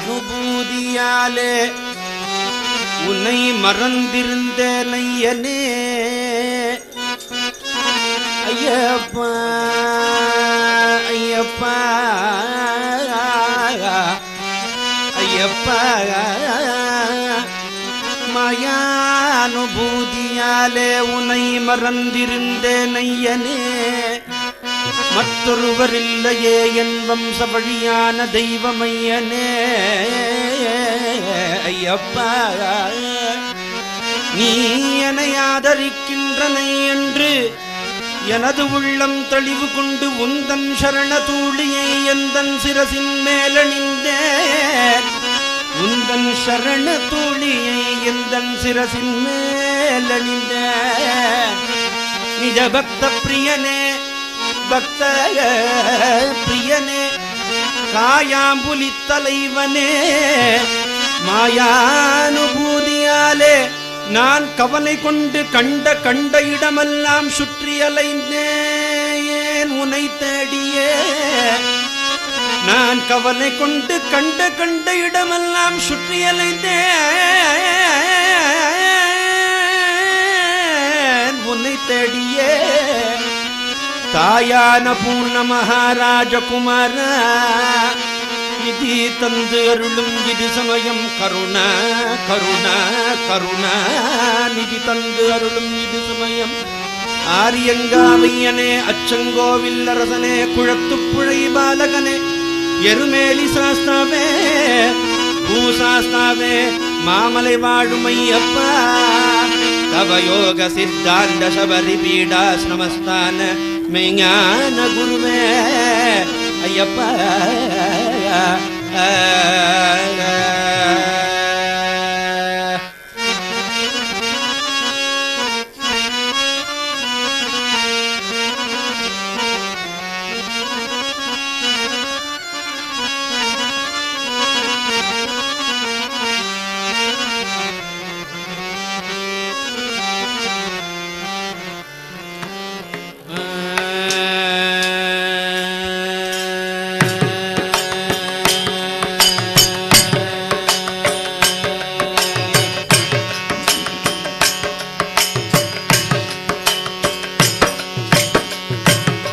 அனுபூதியாலே உன்னை மறந்திருந்த நையனே ஐயப்பா ஐயப்பா ஐயப்பா மாயானுபூதியாலே உன்னை மறந்திருந்த நையனே மற்றொருவரில்லையே என் வம்ச வழியான தெய்வமையனே ஐயப்பா நீ என்னை ஆதரிக்கின்றனை என்று எனது உள்ளம் தெளிவு கொண்டு உந்தன் சரண தூளியை எந்தன் சிரசின் மேலணிந்தேன் உந்தன் சரண தூளியை எந்தன் சிரசின் மேலணிந்தேன் நிஜ பக்த பிரியனே பக்த பிரியனே காயாம்புலி தலைவனே மாயானுபூதியாலே நான் கவலை கொண்டு கண்ட இடமெல்லாம் சுற்றி அலைந்தேன் உன்னை தேடியே நான் கவலை கொண்டு கண்ட இடமெல்லாம் சுற்றி அலைந்தேன் உன்னை தேடியே தாயான பூர்ண மகாராஜகுமார நிதி தந்து அருளும் இது சமயம் கருணா கருணா கருணா நிதி தந்து அருளும் இது சமயம் ஆரியங்காவையனே அச்சங்கோவில் அரசனே குழத்துப்புழை பாலகனே எருமேலி சாஸ்தாவே பூசாஸ்தாவே மாமலை வாழுமையப்பா தவயோக சித்தாந்த சபரி பீடாஸ்ரமஸ்தான மெய்ஞான குருவே ஐயப்பா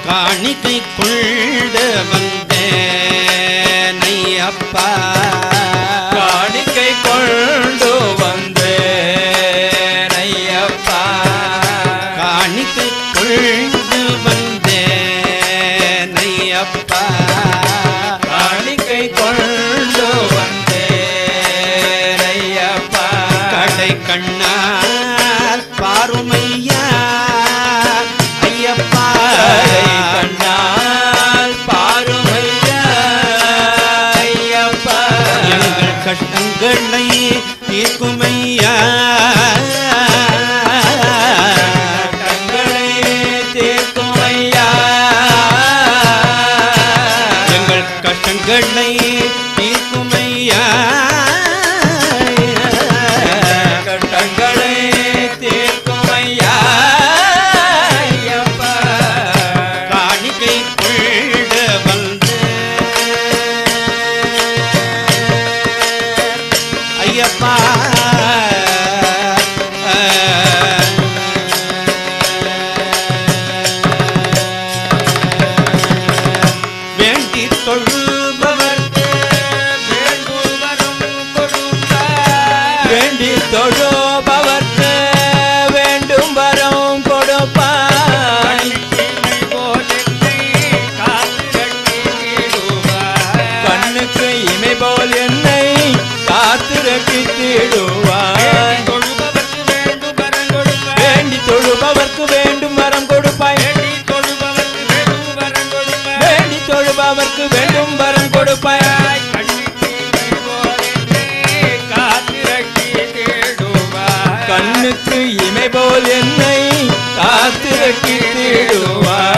காணிக்கை கொண்டு வந்தேன் ஐயப்பா காணிக்கை கொண்டு வந்தேன் ஐயப்பா காணிக்கை கொண்டு வந்தேன் ஐயப்பா காணிக்கை கொண்டு வந்தேன் ஐயப்பா கடை கண்ணால் பாருமையா ஐயப்பா கண்ணால் பாருமையா ஐயப்பா எங்கள் கஷ்டங்களை தீர்க்குமையா கஷ்டங்களை தீர்க்குமையா எங்கள் கஷ்டங்களை தீர்க்குமையா கஷ்டங்களை தீர்க்குமையா ஐயப்பா வேண்டி தொழுபவர்க்கு வேண்டும் வரம் கொடுப்பார் வேண்டி தொழுபவர்க்கு வேண்டும் வரம் கொடுப்பார் கண்ணுக்கு இமை போல் என்னை காத்து ரட்சித்திடுவாய் வேண்டி தொழுபவர்க்கு வேண்டும் வரம் கொடுப்பாய் வேண்டி தொழுபவர்க்கு வேண்டும் வரம் கொடுப்பாய் கண்ணுக்கு இமை போல் என்னை காத்து ரட்சித்திடுவாய்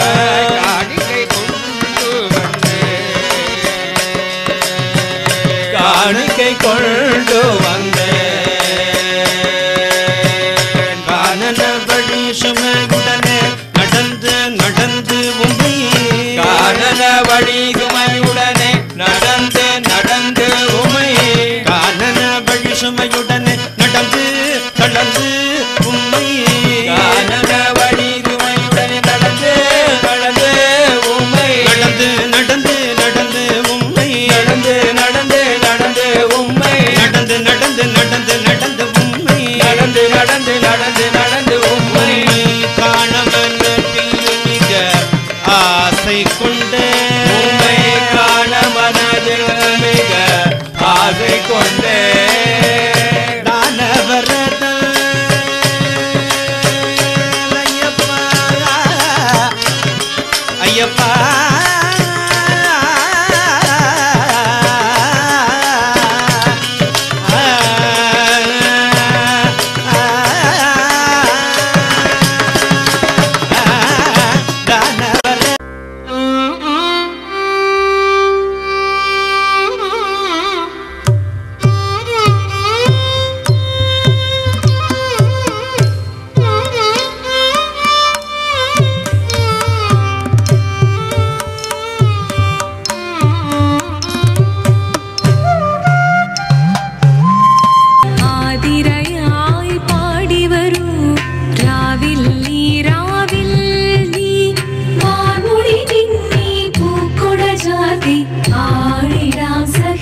காணிக்கை கொண்டு வந்தேன் காணன வழி சுமையுடனே நடந்து உண்மை காணன வழி சுமையுடனே நடந்து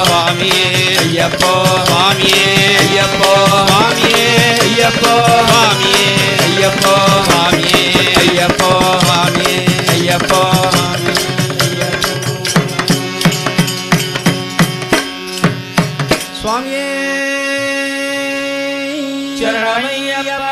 சுவாமியே ஐயப்போ சுவாமியே ஐயப்போ சுவாமியே ஐயப்போ சுவாமியே ஐயப்போ சுவாமியே ஐயப்போ சுவாமியே ஐயப்போ சுவாமியே சரணமையப்பா